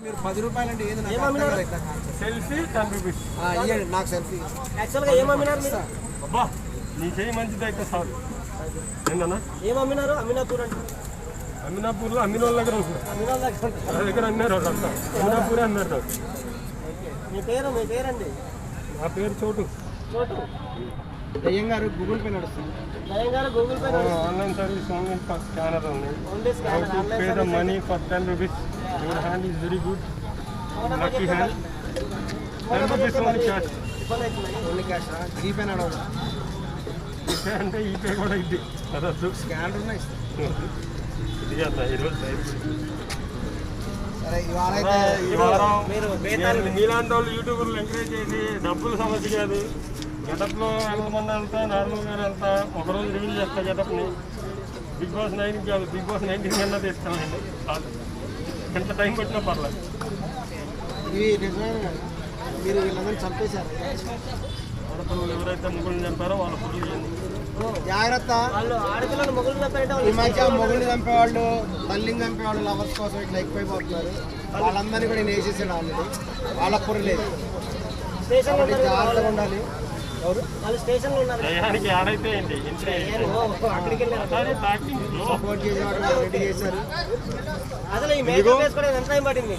మీరు 10 రూపాయలు అంటే ఏది సెల్ఫీ 10 రూపీస్ ఇవ్వండి నాకు సెల్ఫీ. యాక్చువల్గా ఏమమ్మినారు మీరు? అబ్బా నీ చేయి మంచిది అయితే చాలు. ఏంటన్నా ఏమమ్మినారు? అమినాపూర్ అంటే అమినాపూర్లో అమ్మినోళ్ళ దగ్గర ఉంటుంది. అమినాల్ దగ్గర నా దగ్గర అన్నారు అంతా అమినాపూరే అన్నారు నాకు. మీ పేరండి? నా పేరు చోటు. చోటు దయ్యం గారు గూగుల్ పే నడుస్తుంది. దయ్యం గారు Google pay online service only for scanner ఉంది. Only scanner online pay the money for 10 rupees. Your hand is very good. Lucky hand. 10 rupees only cash. Only cash GPay నడవదు. జీపే అంటే ఈ pay కూడా ఇది అదొద్దు. Scanner ఉన్నాయి. ఇది కదా ఈరోజు సరే ఇవాళ అయితే ఈ వారం మీరు మీలాంటి వాళ్ళు యూట్యూబర్లు ఎంకరేజ్ చేసి డబ్బులు సమస్య కాదు. గెటప్లో ఎంతమంది వెళ్తా నార్మల్గా వెళ్తా ఒకరోజు రివ్యూ చేస్తా గెటప్ని. బిగ్ బాస్ 9 కాదు, బిగ్ బాస్ 19 కన్నా తీసుకెళ్ళండి చాలు. ఎంత టైం పెట్టినా పర్లేదు. ఇవి నిజమైన మీరు వీళ్ళందరూ చంపేశారు. ఆడపిల్లలు ఎవరైతే ముగ్గురు చంపారో వాళ్ళ ఫుడ్ చేయండి. జాగ్రత్త. వాళ్ళు ఆడపిల్లలు మొగుళ్ళు ఈ మధ్య మొగుడిని చంపేవాళ్ళు, తల్లిని చంపేవాళ్ళు లవర్స్ కోసం ఇట్లా ఎక్కువైపోతున్నారు. వాళ్ళందరినీ కూడా నేను వేసేసాడు ఆల్రెడీ. వాళ్ళ పొరి లేదు. స్టేషన్లో జాగ్రత్తగా ఉండాలి. ఎవరు వాళ్ళు స్టేషన్లో ఉన్నారు. దయానికి ఆడైతే ఏంటి ఇంట్లో అక్కడికి వెళ్ళారు. టాకింగ్ సపోర్ట్ చేసేవాళ్ళు రెడీ చేశారు. అసలు ఈ మేకప్ వేసుకోవడానికి ఎంత టైం పట్టింది?